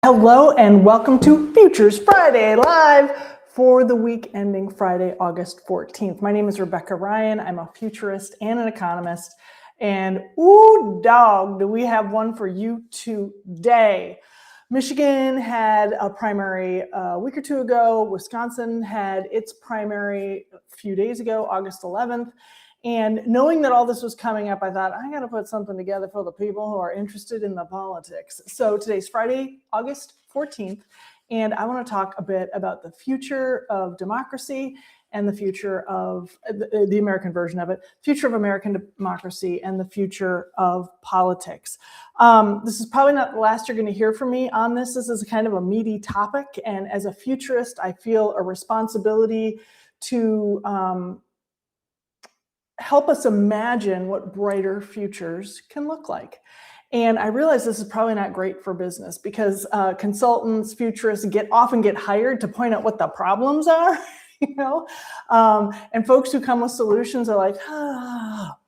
Hello and welcome to Futures Friday Live for the week ending Friday, August 14th. My name is Rebecca Ryan. I'm a futurist and an economist. And ooh, dog, do we have one for you today. Michigan had a primary a week or two ago. Wisconsin had its primary a few days ago, August 11th. And knowing that all this was coming up, I thought, I got to put something together for the people who are interested in the politics. So today's Friday, August 14th, and I want to talk a bit about the future of democracy and the future of the American version of it, future of American democracy and the future of politics. This is probably not the last you're going to hear from me on this. This is kind of a meaty topic. And as a futurist, I feel a responsibility to help us imagine what brighter futures can look like. And I realize this is probably not great for business because consultants, futurists often get hired to point out what the problems are, and folks who come with solutions are like,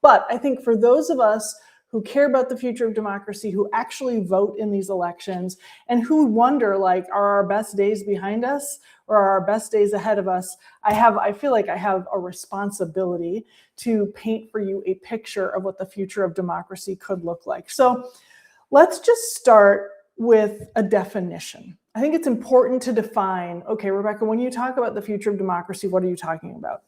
But I think for those of us who care about the future of democracy, who actually vote in these elections, and who wonder, like, are our best days behind us or are our best days ahead of us? I feel like I have a responsibility to paint for you a picture of what the future of democracy could look like. So let's just start with a definition. I think it's important to define, okay, Rebecca, when you talk about the future of democracy, what are you talking about?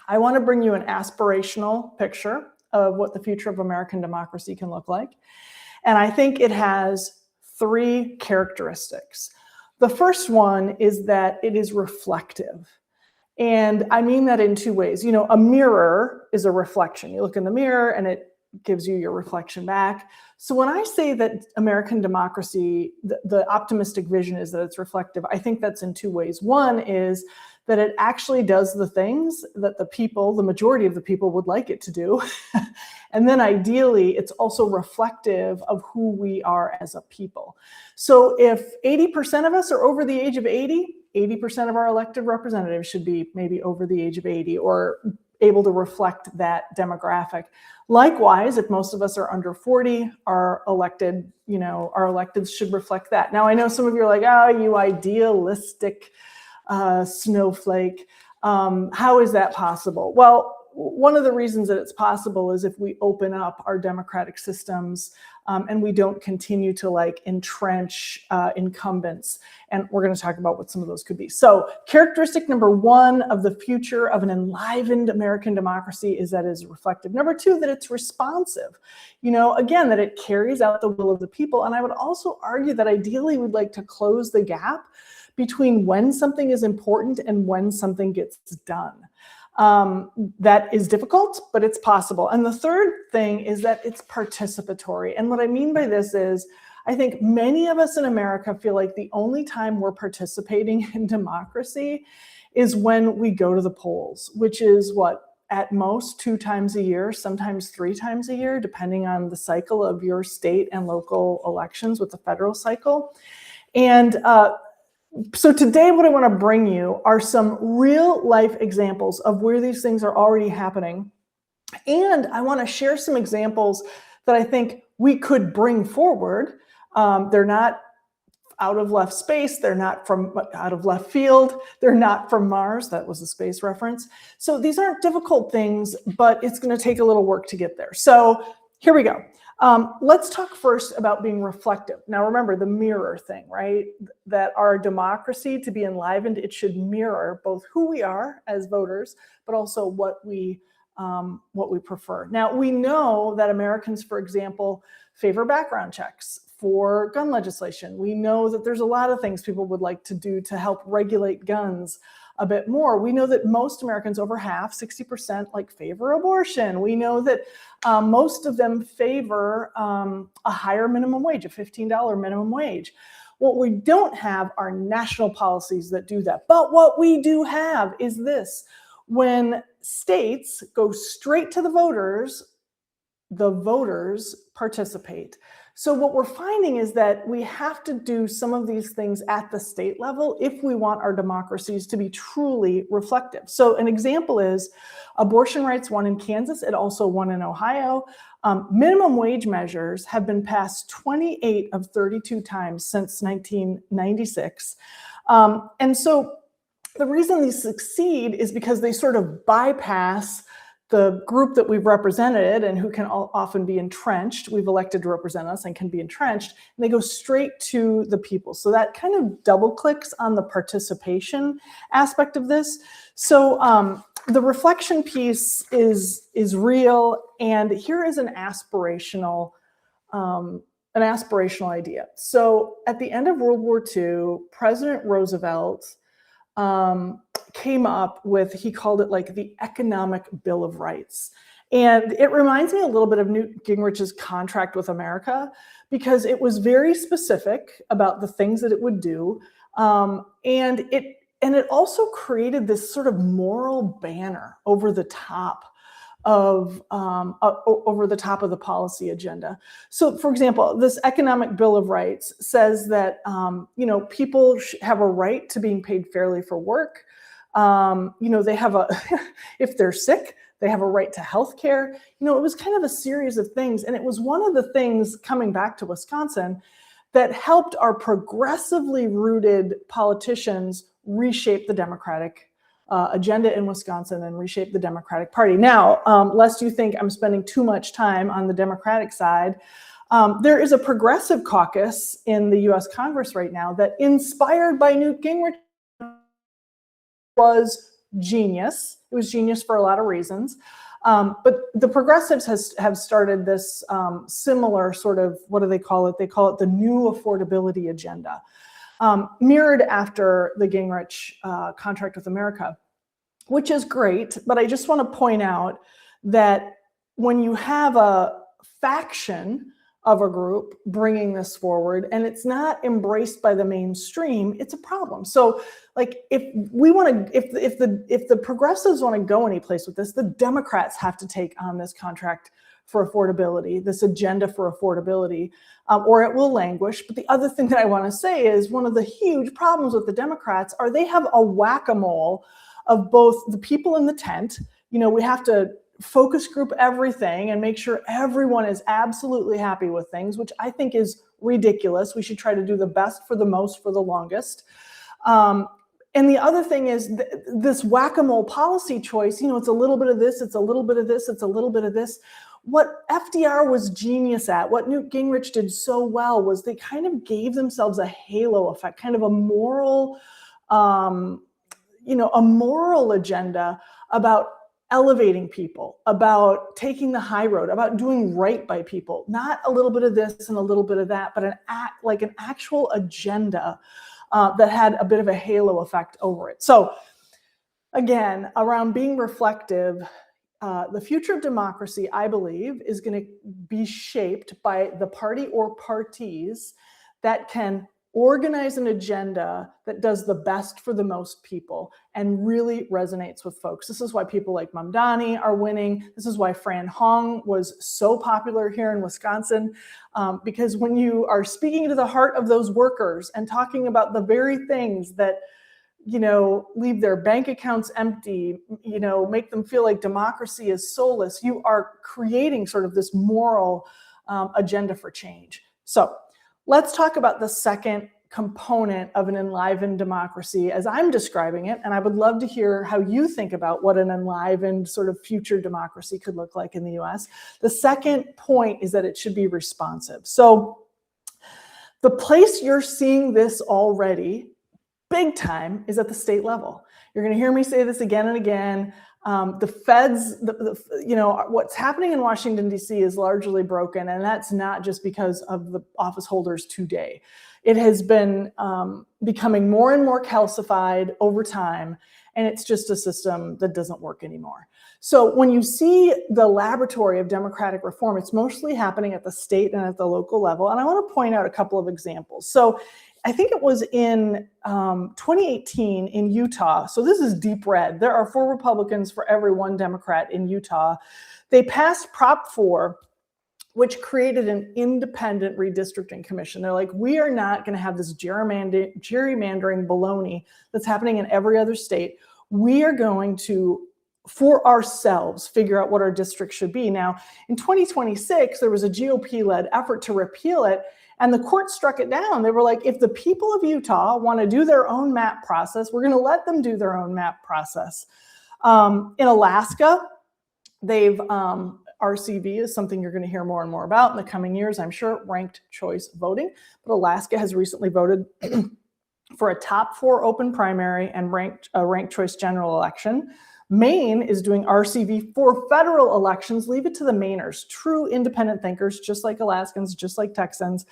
I want to bring you an aspirational picture of what the future of American democracy can look like. And I think it has three characteristics. The first one is that it is reflective. And I mean that in two ways. A mirror is a reflection. You look in the mirror and it gives you your reflection back. So when I say that American democracy, the optimistic vision is that it's reflective, I think that's in two ways. One is that it actually does the things that the majority of the people would like it to do. And then ideally, it's also reflective of who we are as a people. So if 80% of us are over the age of 80% of our elected representatives should be maybe over the age of 80 or able to reflect that demographic. Likewise, if most of us are under 40, our electeds should reflect that. Now, I know some of you are like, you idealistic snowflake. How is that possible? Well, one of the reasons that it's possible is if we open up our democratic systems and we don't continue to entrench incumbents. And we're going to talk about what some of those could be. So characteristic number one of the future of an enlivened American democracy is that it is reflective. Number two, that it's responsive. Again, that it carries out the will of the people. And I would also argue that ideally we'd like to close the gap between when something is important and when something gets done. That is difficult, but it's possible. And the third thing is that it's participatory. And what I mean by this is, I think many of us in America feel like the only time we're participating in democracy is when we go to the polls, which is at most 2 times a year, sometimes 3 times a year, depending on the cycle of your state and local elections with the federal cycle. And so today what I want to bring you are some real life examples of where these things are already happening. And I want to share some examples that I think we could bring forward. They're not out of left space. They're not from out of left field. They're not from Mars. That was a space reference. So these aren't difficult things, but it's going to take a little work to get there. So here we go. Let's talk first about being reflective. Now, remember the mirror thing, right? That our democracy, to be enlivened, it should mirror both who we are as voters, but also what we prefer. Now, we know that Americans, for example, favor background checks for gun legislation. We know that there's a lot of things people would like to do to help regulate guns a bit more. We know that most Americans, over half, 60%, favor abortion. We know that most of them favor a higher minimum wage, a $15 minimum wage. What we don't have are national policies that do that. But what we do have is this. When states go straight to the voters participate. So what we're finding is that we have to do some of these things at the state level if we want our democracies to be truly reflective. So an example is abortion rights won in Kansas. It also won in Ohio. Minimum wage measures have been passed 28 of 32 times since 1996. And so the reason these succeed is because they sort of bypass the group that we've represented and who can often be entrenched. We've elected to represent us and can be entrenched, and they go straight to the people. So that kind of double clicks on the participation aspect of this. So the reflection piece is real, and here is an aspirational idea. So at the end of World War II, President Roosevelt came up with, he called it like the economic Bill of Rights. And it reminds me a little bit of Newt Gingrich's contract with America, because it was very specific about the things that it would do. And it also created this sort of moral banner over the top of the policy agenda. So, for example, this economic Bill of Rights says that people have a right to being paid fairly for work. They have if they're sick, they have a right to health care. It was kind of a series of things, and it was one of the things, coming back to Wisconsin, that helped our progressively rooted politicians reshape the Democratic agenda in Wisconsin and reshape the Democratic Party. Now, lest you think I'm spending too much time on the Democratic side, there is a progressive caucus in the US Congress right now that, inspired by Newt Gingrich, was genius. It was genius for a lot of reasons. But the progressives have started this similar sort of, what do they call it? They call it the new affordability agenda, mirrored after the Gingrich contract with America, which is great. But I just want to point out that when you have a faction of a group bringing this forward and it's not embraced by the mainstream, it's a problem. So, like, if the progressives want to go any place with this, the Democrats have to take on this contract for affordability, this agenda for affordability, or it will languish. But the other thing that I want to say is, one of the huge problems with the Democrats are they have a whack-a-mole of both the people in the tent. We have to focus group everything and make sure everyone is absolutely happy with things, which I think is ridiculous. We should try to do the best for the most for the longest. And the other thing is this whack-a-mole policy choice. It's a little bit of this, it's a little bit of this, it's a little bit of this. What FDR was genius at, what Newt Gingrich did so well, was they kind of gave themselves a halo effect, kind of a moral, a moral agenda about elevating people, about taking the high road, about doing right by people. Not a little bit of this and a little bit of that, but an actual agenda that had a bit of a halo effect over it. So again, around being reflective, the future of democracy, I believe, is going to be shaped by the party or parties that can organize an agenda that does the best for the most people and really resonates with folks. This is why people like Mamdani are winning. This is why Fran Hong was so popular here in Wisconsin, because when you are speaking to the heart of those workers and talking about the very things that leave their bank accounts empty, make them feel like democracy is soulless, you are creating sort of this moral agenda for change. So let's talk about the second component of an enlivened democracy as I'm describing it. And I would love to hear how you think about what an enlivened sort of future democracy could look like in the US. The second point is that it should be responsive. So the place you're seeing this already big time is at the state level. You're going to hear me say this again and again. The feds, what's happening in Washington, D.C. is largely broken, and that's not just because of the office holders today. It has been becoming more and more calcified over time, and it's just a system that doesn't work anymore. So when you see the laboratory of democratic reform, it's mostly happening at the state and at the local level. And I want to point out a couple of examples. So I think it was in 2018 in Utah. So this is deep red. There are 4 Republicans for every 1 Democrat in Utah. They passed Prop 4, which created an independent redistricting commission. They're like, we are not going to have this gerrymandering baloney that's happening in every other state. We are going to, for ourselves, figure out what our district should be. Now, in 2026, there was a GOP-led effort to repeal it, and the court struck it down. They were like, if the people of Utah want to do their own map process, we're going to let them do their own map process. In Alaska, they've RCV is something you're going to hear more and more about in the coming years, I'm sure, ranked choice voting. But Alaska has recently voted for a top 4 open primary and ranked choice general election. Maine is doing RCV for federal elections. Leave it to the Mainers, true independent thinkers, just like Alaskans, just like Texans.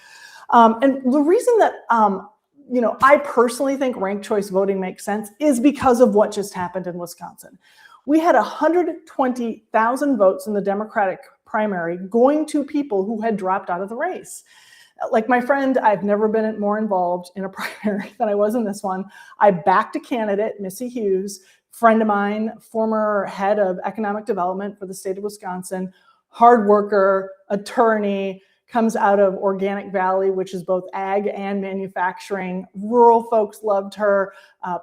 And the reason that I personally think ranked choice voting makes sense is because of what just happened in Wisconsin. We had 120,000 votes in the Democratic primary going to people who had dropped out of the race. Like my friend, I've never been more involved in a primary than I was in this one. I backed a candidate, Missy Hughes, friend of mine, former head of economic development for the state of Wisconsin, hard worker, attorney, comes out of Organic Valley, which is both ag and manufacturing. Rural folks loved her.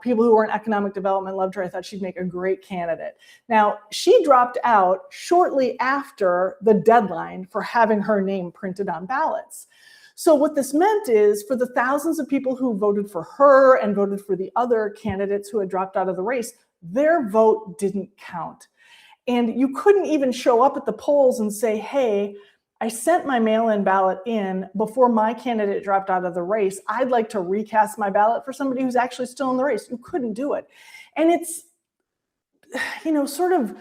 People who were in economic development loved her. I thought she'd make a great candidate. Now, she dropped out shortly after the deadline for having her name printed on ballots. So what this meant is for the thousands of people who voted for her and voted for the other candidates who had dropped out of the race, their vote didn't count. And you couldn't even show up at the polls and say, hey, I sent my mail-in ballot in before my candidate dropped out of the race. I'd like to recast my ballot for somebody who's actually still in the race. You couldn't do it. And it's, sort of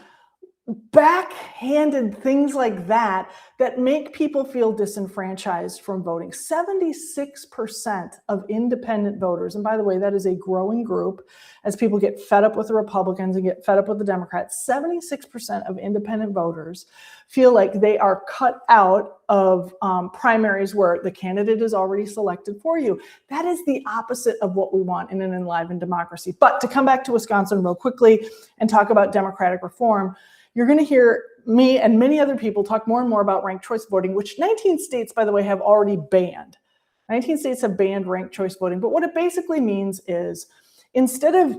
backhanded things like that make people feel disenfranchised from voting. 76% of independent voters, and by the way, that is a growing group as people get fed up with the Republicans and get fed up with the Democrats, 76% of independent voters feel like they are cut out of primaries where the candidate is already selected for you. That is the opposite of what we want in an enlivened democracy. But to come back to Wisconsin real quickly and talk about democratic reform, you're going to hear me and many other people talk more and more about ranked choice voting, which 19 states, by the way, have already banned. 19 states have banned ranked choice voting. But what it basically means is instead of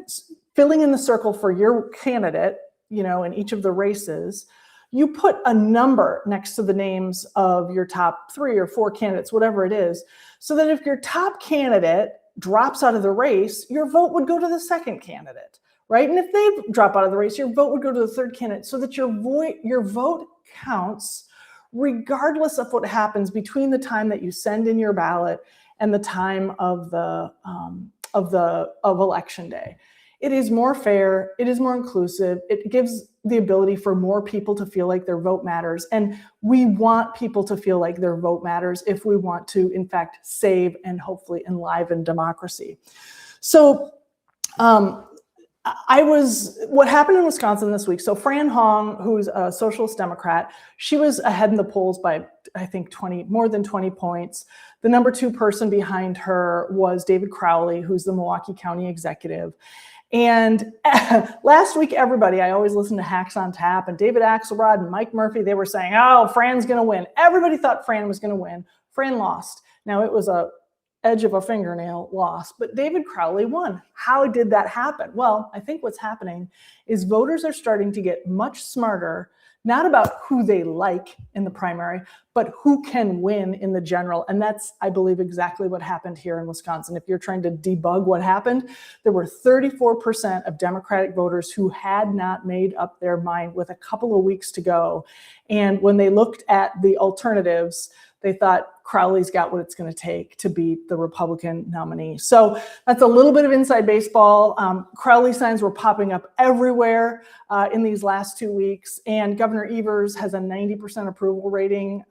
filling in the circle for your candidate, in each of the races, you put a number next to the names of your top 3 or 4 candidates, whatever it is, so that if your top candidate drops out of the race, your vote would go to the second candidate. Right? And if they drop out of the race, your vote would go to the third candidate so that your vote counts regardless of what happens between the time that you send in your ballot and the time of election day. It is more fair. It is more inclusive. It gives the ability for more people to feel like their vote matters. And we want people to feel like their vote matters if we want to, in fact, save and hopefully enliven democracy. So, what happened in Wisconsin this week, so Fran Hong, who's a socialist Democrat, she was ahead in the polls by, I think, more than 20 points. The number 2 person behind her was David Crowley, who's the Milwaukee County executive. And last week, everybody, I always listen to Hacks on Tap, and David Axelrod and Mike Murphy, they were saying, oh, Fran's going to win. Everybody thought Fran was going to win. Fran lost. Now, it was a edge of a fingernail loss, but David Crowley won. How did that happen? Well, I think what's happening is voters are starting to get much smarter, not about who they like in the primary, but who can win in the general. And that's, I believe, exactly what happened here in Wisconsin. If you're trying to debug what happened, there were 34% of Democratic voters who had not made up their mind with a couple of weeks to go. And when they looked at the alternatives, they thought Crowley's got what it's going to take to beat the Republican nominee. So that's a little bit of inside baseball. Crowley signs were popping up everywhere in these last 2 weeks. And Governor Evers has a 90% approval rating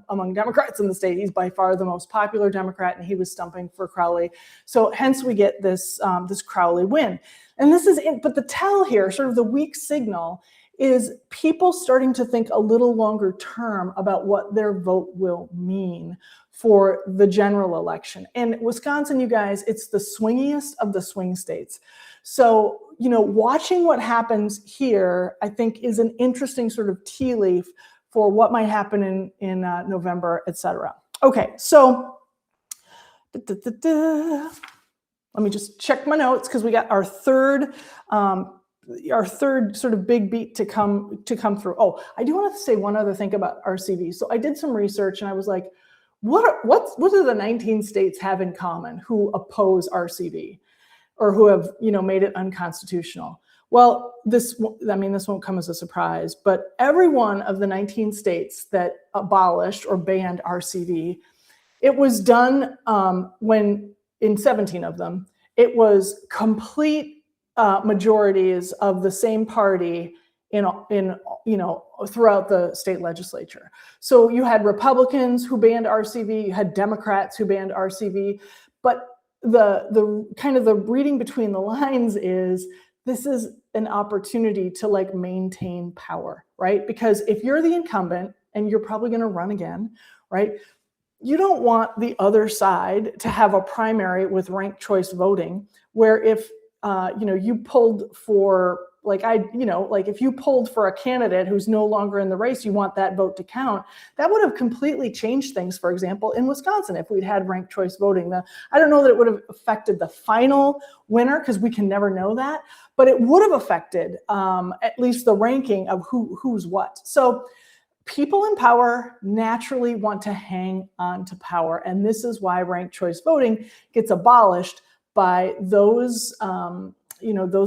among Democrats in the state. He's by far the most popular Democrat, and he was stumping for Crowley. So hence we get this, this Crowley win. And this is it. But the tell here, sort of the weak signal, is people starting to think a little longer term about what their vote will mean for the general election. And Wisconsin, you guys, it's the swingiest of the swing states. So, watching what happens here, I think, is an interesting sort of tea leaf for what might happen in November, etc. Okay, so let me just check my notes because we got our third sort of big beat to come through. Oh, I do want to say one other thing about RCV. So I did some research and I was like, what do the 19 states have in common who oppose RCV or who have, made it unconstitutional? Well, this won't come as a surprise, but every one of the 19 states that abolished or banned RCV, it was done when in 17 of them, it was complete majorities of the same party throughout the state legislature. So you had Republicans who banned RCV, you had Democrats who banned RCV, but the kind of the reading between the lines is this is an opportunity to like maintain power, right? Because if you're the incumbent and you're probably going to run again, right? You don't want the other side to have a primary with ranked choice voting where if you pulled for if you pulled for a candidate who's no longer in the race, you want that vote to count. That would have completely changed things, for example, in Wisconsin, if we'd had ranked choice voting. I don't know that it would have affected the final winner because we can never know that, but it would have affected at least the ranking of who's what. So people in power naturally want to hang on to power. And this is why ranked choice voting gets abolished by those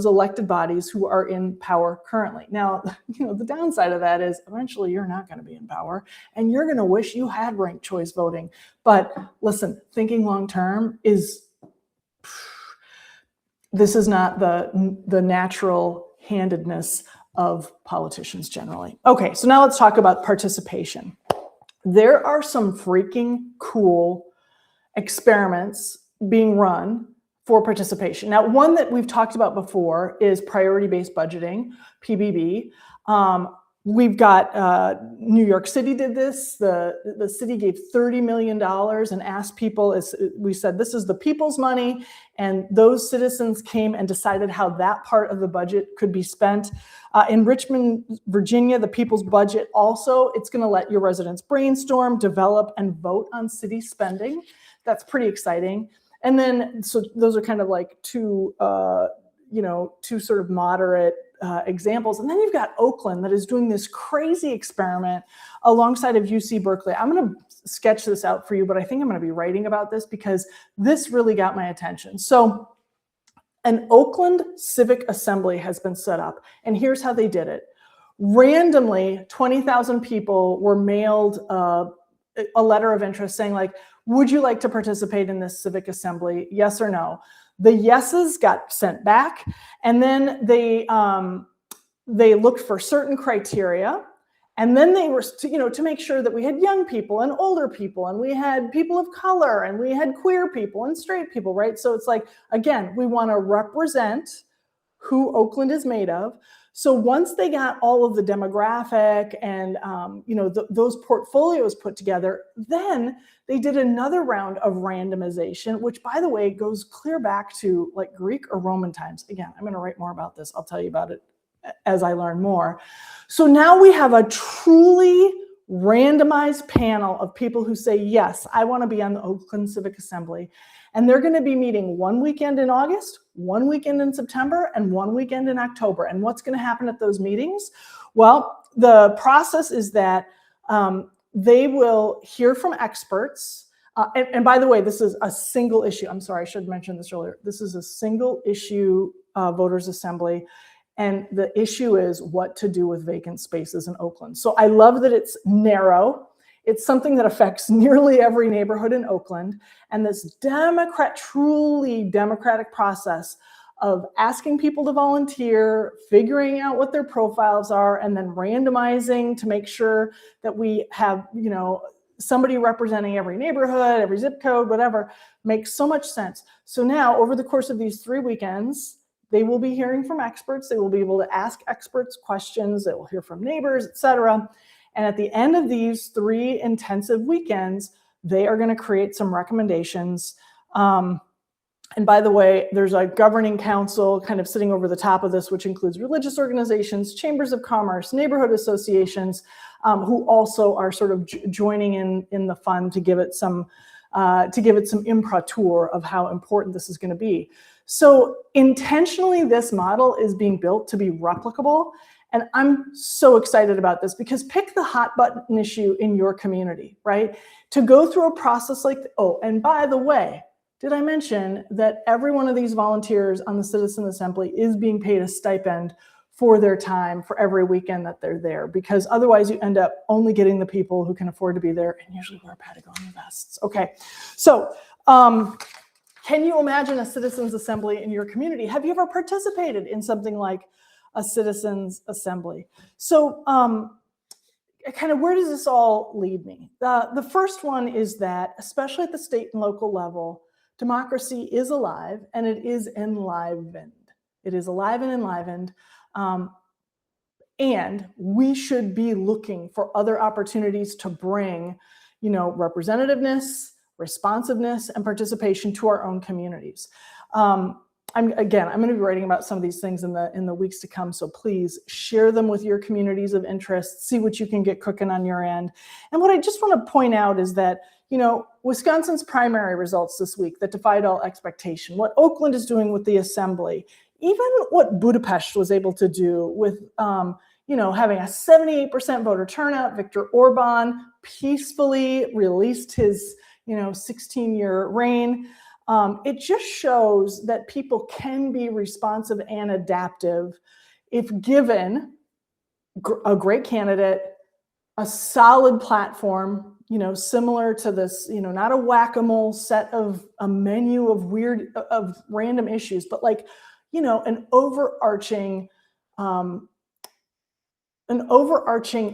elected bodies who are in power currently. Now, the downside of that is eventually you're not going to be in power and you're going to wish you had ranked choice voting. But listen, thinking long-term this is not the natural handedness of politicians generally. Okay, so now let's talk about participation. There are some freaking cool experiments being run for participation. Now, one that we've talked about before is priority-based budgeting, PBB. We've got New York City did this. The city gave $30 million and asked people, we said, this is the people's money. And those citizens came and decided how that part of the budget could be spent. In Richmond, Virginia, the people's budget also, it's going to let your residents brainstorm, develop, and vote on city spending. That's pretty exciting. And then, so those are kind of like two sort of moderate examples. And then you've got Oakland that is doing this crazy experiment alongside of UC Berkeley. I'm going to sketch this out for you, but I think I'm going to be writing about this because this really got my attention. So an Oakland Civic Assembly has been set up, and here's how they did it. Randomly, 20,000 people were mailed a letter of interest saying, like, would you like to participate in this civic assembly? Yes or no? The yeses got sent back, and then they looked for certain criteria, and then they were, to make sure that we had young people and older people, and we had people of color, and we had queer people and straight people, right? So it's like, again, we want to represent who Oakland is made of. So once they got all of the demographic and those portfolios put together, then they did another round of randomization, which, by the way, goes clear back to like Greek or Roman times. Again, I'm going to write more about this. I'll tell you about it as I learn more. So now we have a truly randomized panel of people who say, yes, I want to be on the Oakland Civic Assembly. And they're going to be meeting one weekend in August, one weekend in September, and one weekend in October. And what's going to happen at those meetings? Well, the process is that they will hear from experts. And by the way, this is a single issue. I'm sorry, I should have mentioned this earlier. This is a single issue voters assembly. And the issue is what to do with vacant spaces in Oakland. So I love that it's narrow. It's something that affects nearly every neighborhood in Oakland. And this truly democratic process of asking people to volunteer, figuring out what their profiles are, and then randomizing to make sure that we have, somebody representing every neighborhood, every zip code, whatever, makes so much sense. So now, over the course of these 3 weekends, they will be hearing from experts. They will be able to ask experts questions. They will hear from neighbors, etc. And at the end of these 3 intensive weekends, they are going to create some recommendations And by the way, there's a governing council kind of sitting over the top of this, which includes religious organizations, chambers of commerce, neighborhood associations, who also are sort of joining in the fun to give it some imprimatur of how important this is going to be. So intentionally, this model is being built to be replicable. And I'm so excited about this, because pick the hot button issue in your community, right? To go through a process like, oh, and by the way, did I mention that every one of these volunteers on the Citizen Assembly is being paid a stipend for their time for every weekend that they're there? Because otherwise you end up only getting the people who can afford to be there and usually wear Patagonia vests. Okay, so can you imagine a Citizens Assembly in your community? Have you ever participated in something like a Citizens Assembly? So kind of where does this all lead me? The first one is that, especially at the state and local level, democracy is alive and it is enlivened. It is alive and enlivened. And we should be looking for other opportunities to bring, representativeness, responsiveness, and participation to our own communities. I'm going to be writing about some of these things in the weeks to come. So please share them with your communities of interest, see what you can get cooking on your end. And what I just want to point out is that, Wisconsin's primary results this week that defied all expectation, what Oakland is doing with the assembly, even what Budapest was able to do with, having a 78% voter turnout. Viktor Orban peacefully released his, 16-year reign. It just shows that people can be responsive and adaptive if given a great candidate, a solid platform, similar to this, not a whack-a-mole set of a menu of random issues, but like, an overarching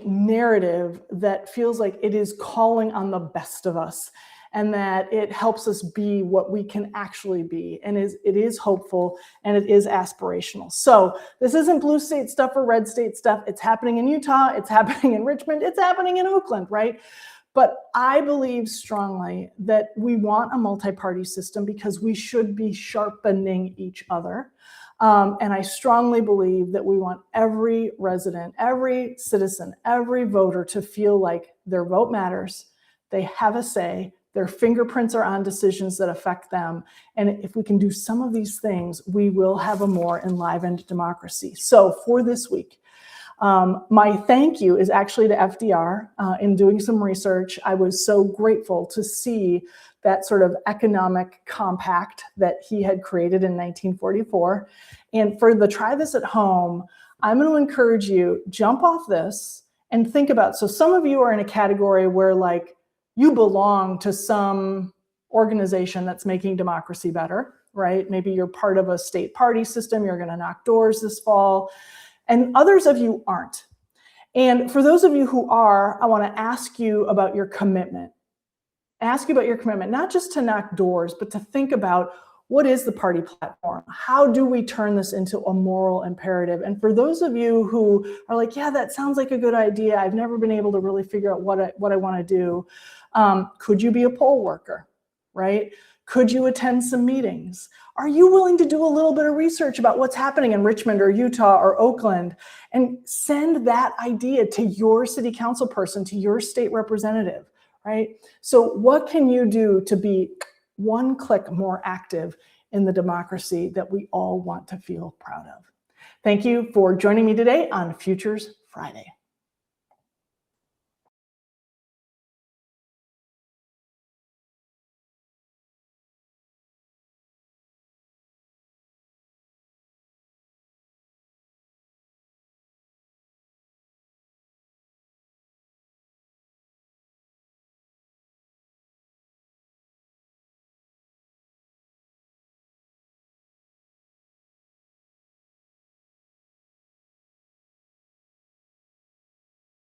narrative that feels like it is calling on the best of us, and that it helps us be what we can actually be, and it is hopeful and it is aspirational. So this isn't blue state stuff or red state stuff. It's happening in Utah, it's happening in Richmond, it's happening in Oakland, right? But I believe strongly that we want a multi-party system because we should be sharpening each other. And I strongly believe that we want every resident, every citizen, every voter to feel like their vote matters, they have a say, their fingerprints are on decisions that affect them. And if we can do some of these things, we will have a more enlivened democracy. So for this week, my thank you is actually to FDR. In doing some research, I was so grateful to see that sort of economic compact that he had created in 1944. And for the try this at home, I'm going to encourage you, jump off this and think about, so some of you are in a category where like you belong to some organization that's making democracy better, right? Maybe you're part of a state party system, you're going to knock doors this fall. And others of you aren't. And for those of you who are, I want to ask you about your commitment. Ask you about your commitment, not just to knock doors, but to think about what is the party platform? How do we turn this into a moral imperative? And for those of you who are like, yeah, that sounds like a good idea, I've never been able to really figure out what I want to do. Could you be a poll worker, right? Could you attend some meetings? Are you willing to do a little bit of research about what's happening in Richmond or Utah or Oakland and send that idea to your city council person, to your state representative, right? So what can you do to be one click more active in the democracy that we all want to feel proud of? Thank you for joining me today on Futures Friday.